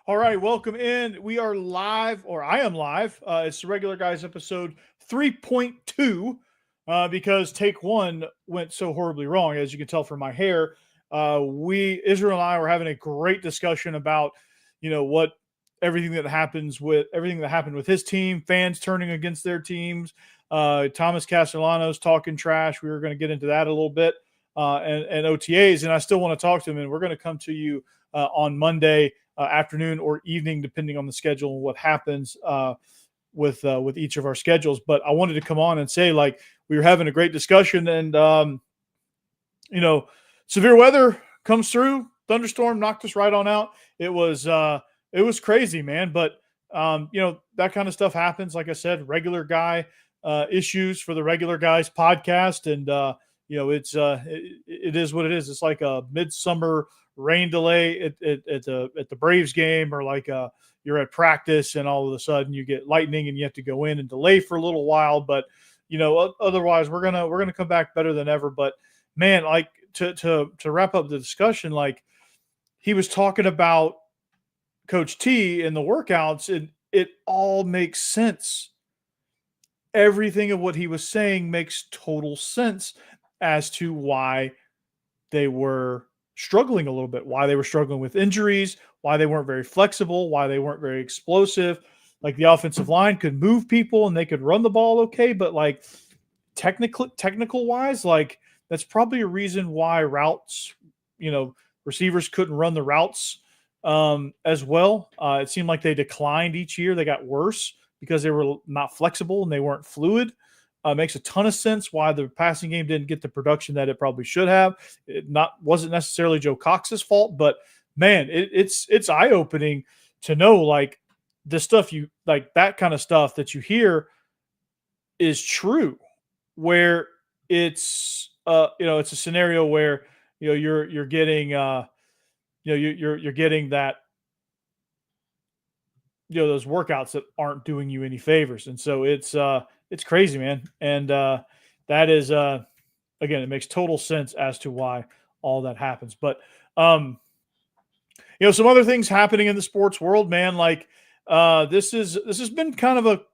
All right, welcome in. We are live, or I am live. It's the regular guys episode 3.2 because take one went so horribly wrong, as you can tell from my hair. Israel and I were having a great discussion about, what everything that happened with his team, fans turning against their teams, Thomas Castellanos talking trash. We were going to get into that a little bit, and OTAs, and I still want to talk to him, and we're going to come to you on Monday afternoon or evening, depending on the schedule and what happens with each of our schedules. But I wanted to come on and say, like, we were having a great discussion, and severe weather comes through. Thunderstorm knocked us right on out. It was crazy, man. But that kind of stuff happens. Like I said, regular guy issues for the regular guys podcast, and it is what it is. It's like a midsummer rain delay at the Braves game, or like you're at practice and all of a sudden you get lightning and you have to go in and delay for a little while. But otherwise we're gonna come back better than ever. But man, like to wrap up the discussion, like he was talking about Coach T and the workouts, and it all makes sense. Everything of what he was saying makes total sense as to why they were struggling a little bit, why they were struggling with injuries, why they weren't very flexible, why they weren't very explosive. Like the offensive line could move people and they could run the ball okay, but like technical wise, like that's probably a reason why routes, receivers couldn't run the routes as well. It seemed like they declined each year. They got worse because they were not flexible and they weren't fluid. Makes a ton of sense why the passing game didn't get the production that it probably should have. It wasn't necessarily Joe Cox's fault, but man, it's eye opening to know, like, the stuff you like, that kind of stuff that you hear is true. Where it's it's a scenario where you're getting you're getting that those workouts that aren't doing you any favors, and so it's crazy, man. And that is again, it makes total sense as to why all that happens. But some other things happening in the sports world, man. Like this has been kind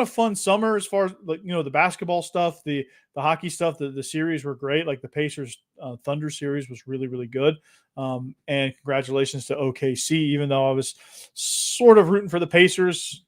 of fun summer as far as, like, the basketball stuff, the hockey stuff. The series were great. Like the Pacers Thunder series was really, really good. And congratulations to OKC, even though I was sort of rooting for the Pacers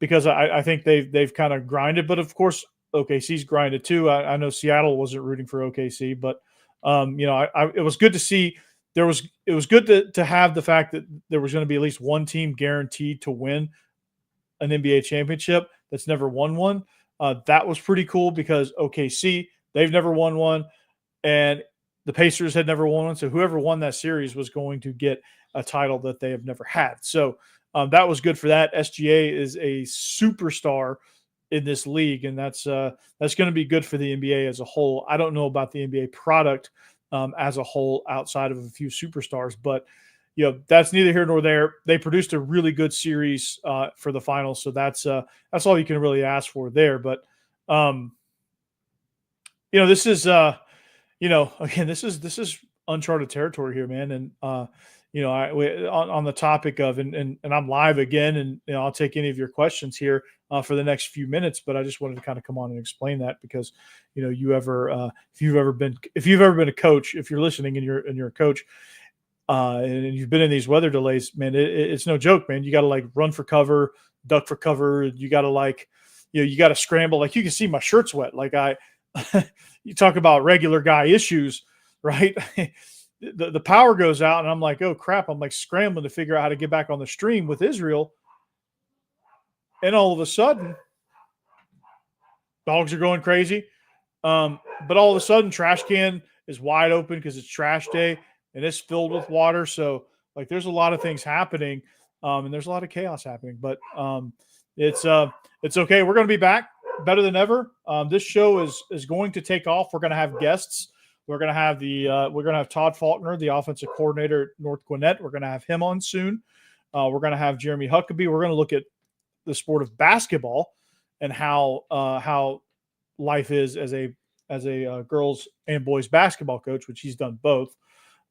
because I think they've kind of grinded. But of course, OKC's grinded too. I know Seattle wasn't rooting for OKC, but it was good to see. It was good to have the fact that there was going to be at least one team guaranteed to win an NBA championship that's never won one. That was pretty cool because OKC, they've never won one, and the Pacers had never won one. So whoever won that series was going to get a title that they have never had. So that was good for that. SGA is a superstar in this league, and that's going to be good for the NBA as a whole. I don't know about the NBA product as a whole outside of a few superstars, but that's neither here nor there. They produced a really good series for the finals, so that's all you can really ask for there. But this is again, this is uncharted territory here, man. And on the topic of and I'm live again, and I'll take any of your questions here for the next few minutes. But I just wanted to kind of come on and explain that because if you've ever been a coach, if you're listening and you're a coach. And you've been in these weather delays, man, it's no joke, man. You got to like run for cover, duck for cover. You got to you got to scramble. Like you can see my shirt's wet. Like you talk about regular guy issues, right? the power goes out and I'm like, oh crap. I'm like scrambling to figure out how to get back on the stream with Israel. And all of a sudden, dogs are going crazy. But all of a sudden, trash can is wide open because it's trash day. And it's filled with water. So like there's a lot of things happening and there's a lot of chaos happening, but it's okay. We're going to be back better than ever. This show is going to take off. We're going to have guests. We're going to have Todd Faulkner, the offensive coordinator at North Gwinnett. We're going to have him on soon. We're going to have Jeremy Huckabee. We're going to look at the sport of basketball and how life is as a girls and boys basketball coach, which he's done both.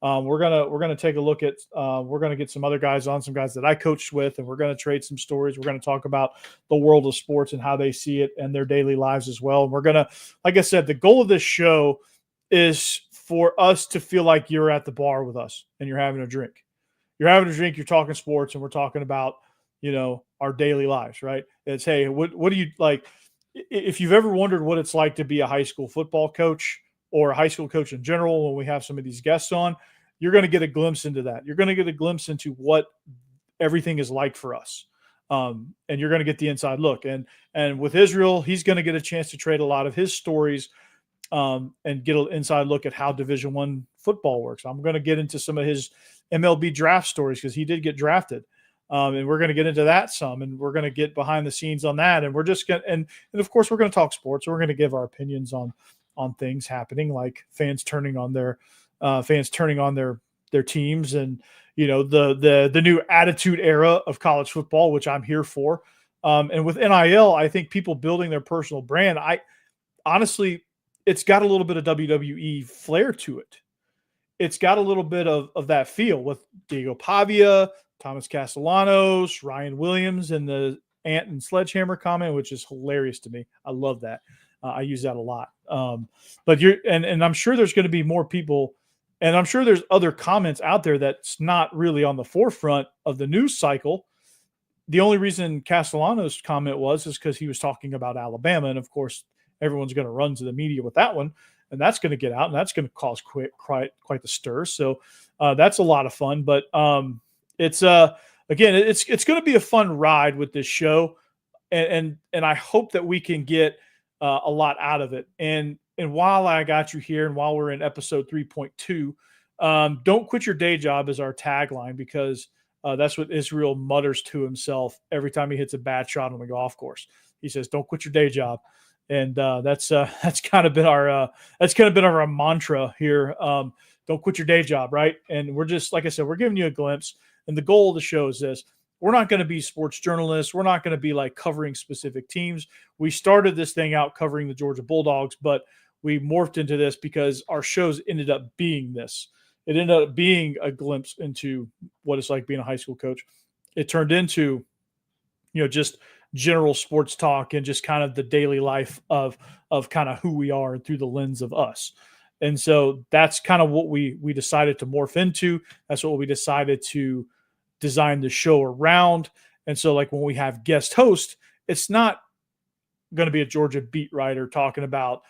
We're gonna take a look at we're gonna get some other guys on, some guys that I coached with, and we're gonna trade some stories. We're gonna talk about the world of sports and how they see it and their daily lives as well. And we're gonna, like I said, the goal of this show is for us to feel like you're at the bar with us and you're having a drink. You're having a drink, you're talking sports, and we're talking about, our daily lives, right? It's, hey, what do you like? If you've ever wondered what it's like to be a high school football coach or a high school coach in general, when we have some of these guests on, you're going to get a glimpse into that. You're going to get a glimpse into what everything is like for us. And you're going to get the inside look. And with Israel, he's going to get a chance to trade a lot of his stories and get an inside look at how Division I football works. I'm going to get into some of his MLB draft stories because he did get drafted. And we're going to get into that some, and we're going to get behind the scenes on that. And we're just going to, and of course, we're going to talk sports. We're going to give our opinions on things happening, like fans turning on their teams, and the new attitude era of college football, which I'm here for. And with NIL, I think people building their personal brand. I honestly, it's got a little bit of WWE flair to it. It's got a little bit of that feel with Diego Pavia, Thomas Castellanos, Ryan Williams, and the Ant and Sledgehammer comment, which is hilarious to me. I love that. I use that a lot. But and I'm sure there's going to be more people, and I'm sure there's other comments out there that's not really on the forefront of the news cycle. The only reason Castellanos' comment is because he was talking about Alabama, and of course, everyone's going to run to the media with that one, and that's going to get out, and that's going to cause quite the stir. So that's a lot of fun. But it's again, it's going to be a fun ride with this show, and I hope that we can get a lot out of it. And while I got you here, and while we're in episode 3.2, don't quit your day job is our tagline, because that's what Israel mutters to himself every time he hits a bad shot on the golf course. He says, "Don't quit your day job." And that's kind of been our mantra here. Don't quit your day job, right? And we're just, like I said, we're giving you a glimpse. And the goal of the show is this: we're not going to be sports journalists. We're not going to be like covering specific teams. We started this thing out covering the Georgia Bulldogs, but we morphed into this because our shows ended up being this. It ended up being a glimpse into what it's like being a high school coach. It turned into, just general sports talk and just kind of the daily life of kind of who we are through the lens of us. And so that's kind of what we decided to morph into. That's what we decided to design the show around. And so, like, when we have guest host, it's not going to be a Georgia beat writer talking about,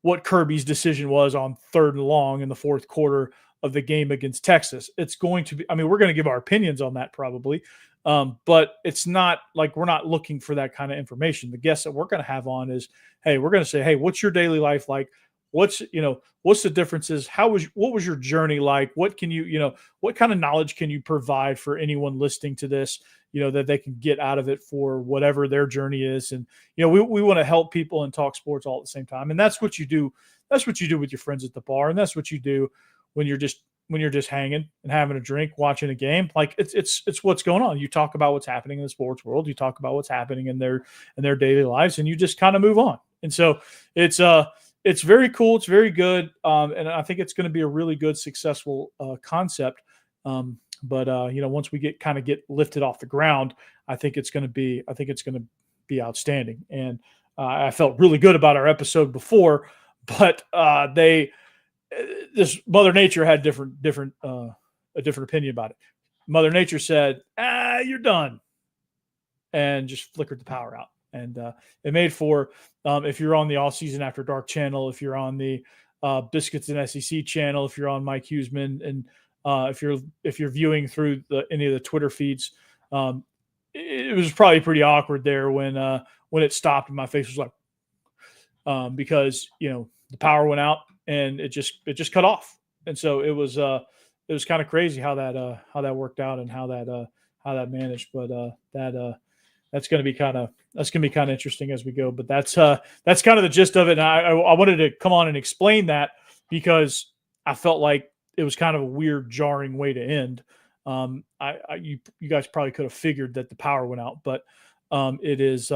what Kirby's decision was on 3rd and long in the 4th quarter of the game against Texas. It's going to be, we're going to give our opinions on that probably. But it's not like we're not looking for that kind of information. The guests that we're going to have on is, hey, we're going to say, hey, what's your daily life like? What's the differences? What was your journey like? What can what kind of knowledge can you provide for anyone listening to this, that they can get out of it for whatever their journey is? And, we want to help people and talk sports all at the same time. And that's what you do. That's what you do with your friends at the bar. And that's what you do when you're just hanging and having a drink, watching a game. Like, it's what's going on. You talk about what's happening in the sports world. You talk about what's happening in their daily lives, and you just kind of move on. And so it's very cool. It's very good. And I think it's going to be a really good, successful concept. But once we get lifted off the ground, I think it's going to be outstanding. And I felt really good about our episode before, but this Mother Nature had a different opinion about it. Mother Nature said, "You're done," and just flickered the power out. And it made for, if you're on the All Season After Dark channel, if you're on the Biscuits and SEC channel, if you're on Mike Huseman, and if you're viewing through any of the Twitter feeds, it was probably pretty awkward there when it stopped and my face was like, because the power went out and it just cut off. And so it was kind of crazy how that worked out and how that managed. But that's going to be kind of interesting as we go. But that's kind of the gist of it. And I wanted to come on and explain that because I felt like it was kind of a weird, jarring way to end. You guys probably could have figured that the power went out, but it is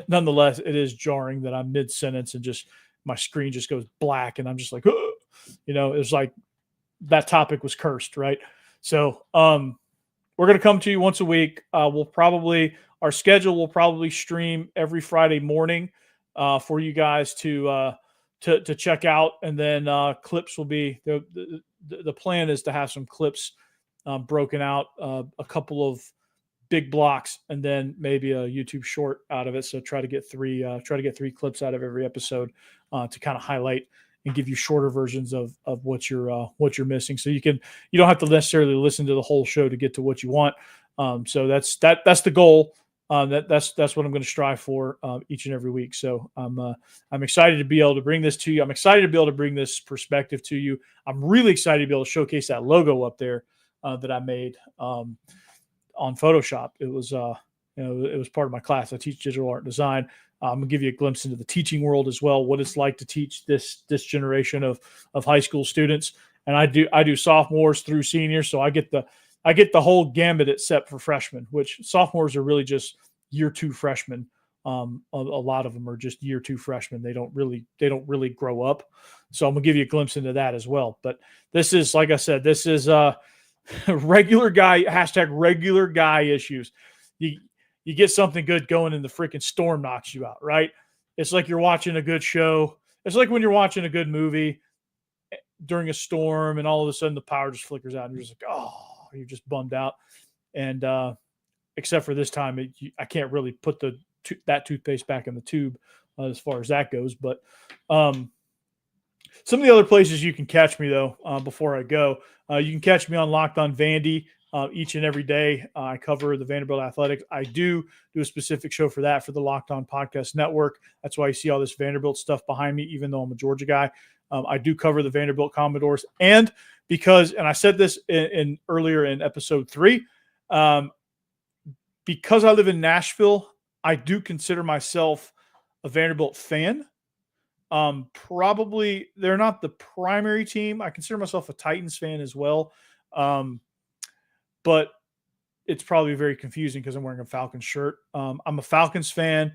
nonetheless, it is jarring that I'm mid sentence and just my screen just goes black and I'm just like, it was like that topic was cursed, right? So we're going to come to you once a week. Our schedule will probably stream every Friday morning for you guys to check out, and then clips will be the plan is to have some clips broken out, a couple of big blocks, and then maybe a YouTube short out of it. So try to get three clips out of every episode to kind of highlight and give you shorter versions of what you're missing. So you don't have to necessarily listen to the whole show to get to what you want. So that's the goal. That's what I'm going to strive for each and every week. So I'm excited to be able to bring this to you. I'm excited to be able to bring this perspective to you. I'm really excited to be able to showcase that logo up there that I made on Photoshop. It was it was part of my class. I teach digital art and design. I'm gonna give you a glimpse into the teaching world as well, what it's like to teach this generation of high school students. And I do sophomores through seniors, so I get the whole gambit except for freshmen, which sophomores are really just year two freshmen. A lot of them are just year two freshmen. They don't really grow up. So I'm gonna give you a glimpse into that as well. But this is, like I said, this is regular guy issues. You get something good going and the freaking storm knocks you out, right? It's like you're watching a good show. It's like when you're watching a good movie during a storm and all of a sudden the power just flickers out and you're just like, oh, you're just bummed out. And except for this time, I can't really put that toothpaste back in the tube as far as that goes. But some of the other places you can catch me, though, before I go, you can catch me on Locked On Vandy each and every day. I cover the Vanderbilt Athletics. I do a specific show for that for the Locked On Podcast Network. That's why you see all this Vanderbilt stuff behind me, even though I'm a Georgia guy. I do cover the Vanderbilt Commodores. And I said this earlier in episode 3, because I live in Nashville, I do consider myself a Vanderbilt fan. Probably they're not the primary team. I consider myself a Titans fan as well. But it's probably very confusing because I'm wearing a Falcons shirt. I'm a Falcons fan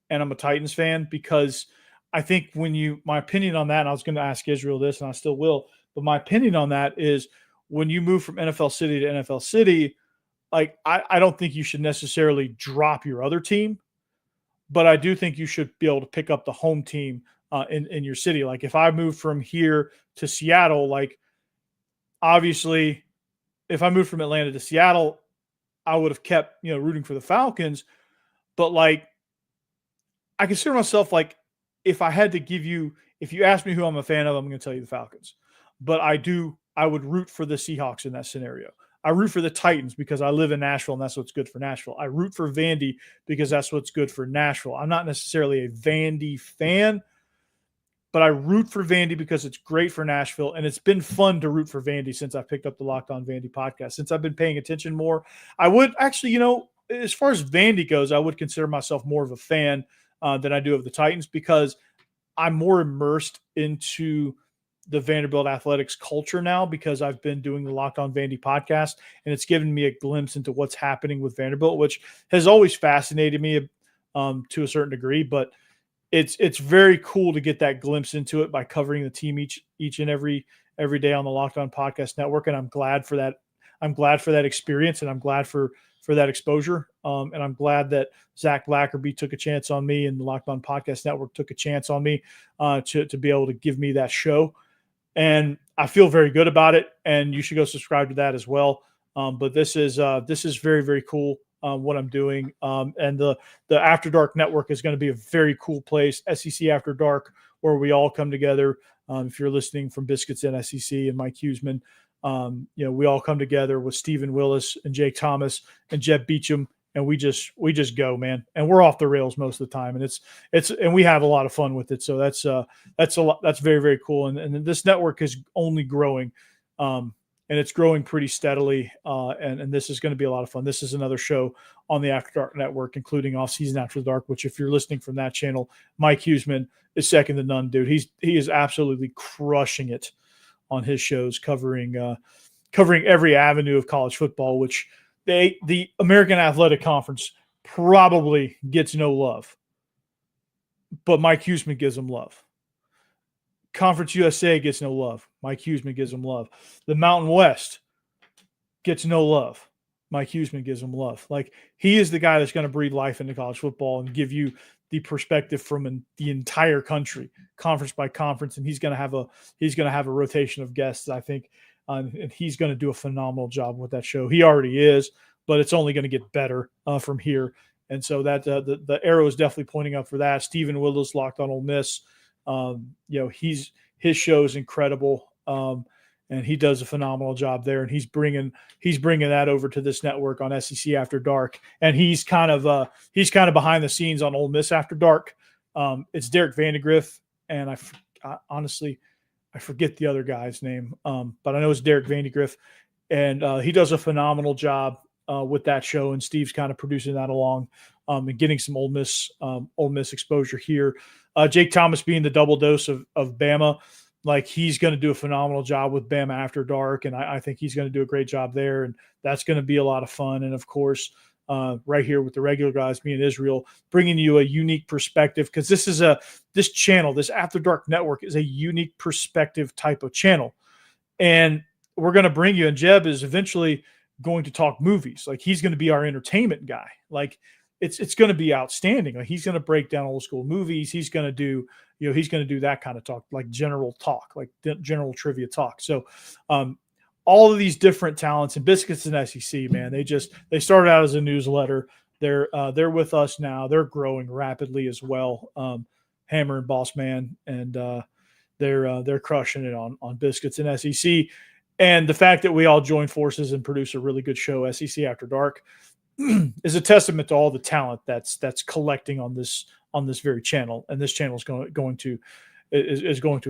and I'm a Titans fan because I think my opinion on that, and I was going to ask Israel this and I still will, but my opinion on that is when you move from NFL city to NFL city, like I don't think you should necessarily drop your other team, but I do think you should be able to pick up the home team in your city. Like if I moved from here to Seattle, like obviously if I moved from Atlanta to Seattle, I would have kept, rooting for the Falcons. But like, I consider myself like, if you ask me who I'm a fan of, I'm going to tell you the Falcons. But I would root for the Seahawks in that scenario. I root for the Titans because I live in Nashville and that's what's good for Nashville. I root for Vandy because that's what's good for Nashville. I'm not necessarily a Vandy fan, but I root for Vandy because it's great for Nashville. And it's been fun to root for Vandy since I picked up the Locked On Vandy podcast. Since I've been paying attention more, I would actually, as far as Vandy goes, I would consider myself more of a fan than I do of the Titans because I'm more immersed into the Vanderbilt athletics culture now because I've been doing the Locked On Vandy podcast, and it's given me a glimpse into what's happening with Vanderbilt, which has always fascinated me to a certain degree, but it's very cool to get that glimpse into it by covering the team each and every day on the Locked On Podcast Network. And I'm glad for that. I'm glad for that experience, and I'm glad for that exposure. And I'm glad that Zach Blackerby took a chance on me and the Locked On Podcast Network took a chance on me to be able to give me that show. And I feel very good about it. And you should go subscribe to that as well. But this is very, very cool. What I'm doing. And the After Dark Network is going to be a very cool place, SEC After Dark, where we all come together. If you're listening from Biscuits and SEC and Mike Huseman, we all come together with Stephen Willis and Jake Thomas and Jeb Beecham, and we just go, man. And we're off the rails most of the time, and and we have a lot of fun with it. So that's very, very cool. And this network is only growing. And it's growing pretty steadily, and this is going to be a lot of fun. This is another show on the After Dark Network, including Off Season After Dark, which if you're listening from that channel, Mike Huseman is second to none, dude. He is absolutely crushing it on his shows, covering every avenue of college football, which the American Athletic Conference probably gets no love, but Mike Huseman gives them love. Conference USA gets no love. Mike Huseman gives them love. The Mountain West gets no love. Mike Huseman gives them love. Like, he is the guy that's going to breathe life into college football and give you the perspective from the entire country, conference by conference. And he's going to have a rotation of guests, I think, and he's going to do a phenomenal job with that show. He already is, but it's only going to get better from here. And so that the arrow is definitely pointing up for that. Stephen Willis, Locked on Ole Miss. His show is incredible. And he does a phenomenal job there. And he's bringing that over to this network on SEC After Dark. And he's kind of behind the scenes on Ole Miss After Dark. It's Derek Vandegrift, and I honestly forget the other guy's name, but I know it's Derek Vandegrift, and he does a phenomenal job with that show. And Steve's kind of producing that along and getting some Ole Miss exposure here. Jake Thomas being the double dose of Bama. Like, he's going to do a phenomenal job with Bama After Dark, and I think he's going to do a great job there, and that's going to be a lot of fun. And, of course, right here with the regular guys, me and Israel, bringing you a unique perspective, because this channel, this After Dark network, is a unique perspective type of channel. And we're going to bring you, and Jeb is eventually going to talk movies. Like, he's going to be our entertainment guy. Like, it's going to be outstanding. Like, he's going to break down old school movies. He's going to do that kind of talk, like general talk, like general trivia talk. So all of these different talents, and Biscuits and SEC, man, they started out as a newsletter. They're with us now. They're growing rapidly as well. Hammer and Boss Man, and they're crushing it on Biscuits and SEC. And the fact that we all join forces and produce a really good show, SEC After Dark, is a testament to all the talent that's collecting on this very channel. And this channel is going to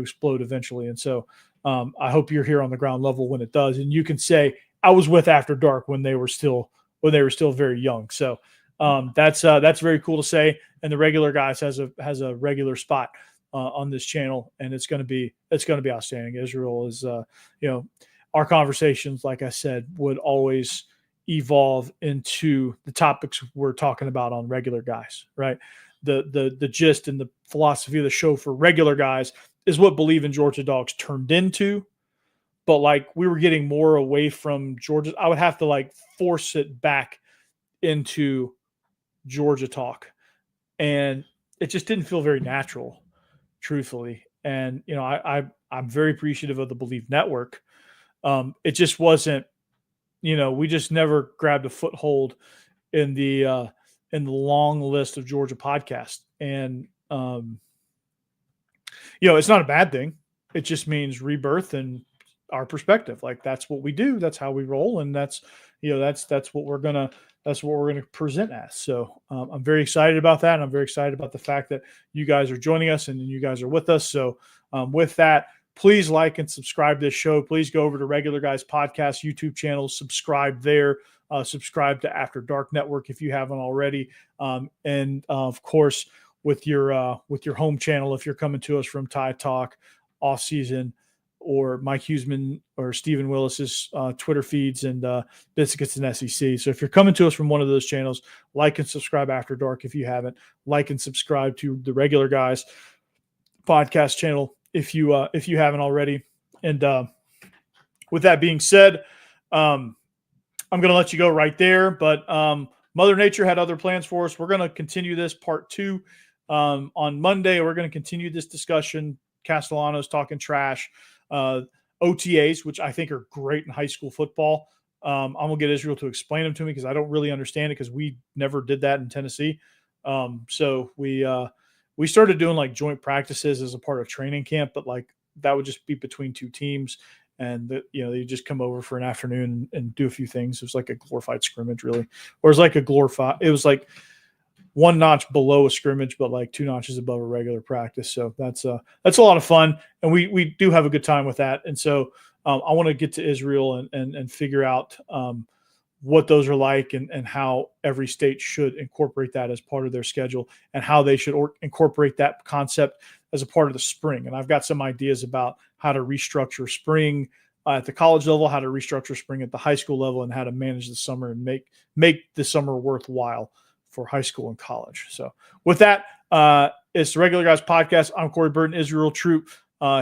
explode eventually. And so I hope you're here on the ground level when it does, and you can say, I was with After Dark when they were still very young. So that's very cool to say. And the regular guys has a regular spot on this channel, and it's going to be outstanding. Israel is our conversations, like I said, would always evolve into the topics we're talking about on regular guys, right? The gist and the philosophy of the show for regular guys is what Believe in Georgia Dogs turned into. But like, we were getting more away from Georgia. I would have to like force it back into Georgia talk. And it just didn't feel very natural, truthfully. And, I'm very appreciative of the Believe Network. It just wasn't, we just never grabbed a foothold in the long list of Georgia podcasts. And, it's not a bad thing. It just means rebirth and our perspective. Like, that's what we do. That's how we roll. And that's what we're going to present as. So I'm very excited about that. And I'm very excited about the fact that you guys are joining us and you guys are with us. So with that, please like and subscribe to this show. Please go over to Regular Guys Podcast YouTube channel, subscribe there. Subscribe to After Dark Network if you haven't already. And of course, with your home channel, if you're coming to us from Tide Talk, Off Season, or Mike Huseman or Stephen Willis's Twitter feeds, and Biscuits and SEC. So if you're coming to us from one of those channels, like and subscribe After Dark if you haven't. Like and subscribe to the Regular Guys Podcast channel if you haven't already. And with that being said, I'm going to let you go right there. But Mother Nature had other plans for us. We're going to continue this part 2 on Monday. We're going to continue this discussion. Castellanos talking trash. OTAs, which I think are great in high school football. I'm going to get Israel to explain them to me because I don't really understand it, because we never did that in Tennessee. So we started doing like joint practices as a part of training camp, but like that would just be between two teams. And they just come over for an afternoon and do a few things. It was like a glorified scrimmage, really. Or it was like one notch below a scrimmage, but like 2 notches above a regular practice. So that's a lot of fun. And we do have a good time with that. And so I want to get to Israel and figure out what those are like, and how every state should incorporate that as part of their schedule, and how they should incorporate that concept as a part of the spring. And I've got some ideas about how to restructure spring at the college level, how to restructure spring at the high school level, and how to manage the summer and make the summer worthwhile for high school and college. So with that, it's the Regular Guys Podcast. I'm Corey Burton, Israel Troop.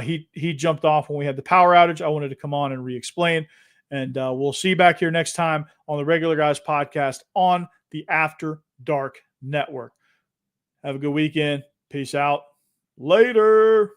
He jumped off when we had the power outage. I wanted to come on and re-explain. And we'll see you back here next time on the Regular Guys podcast on the After Dark Network. Have a good weekend. Peace out. Later.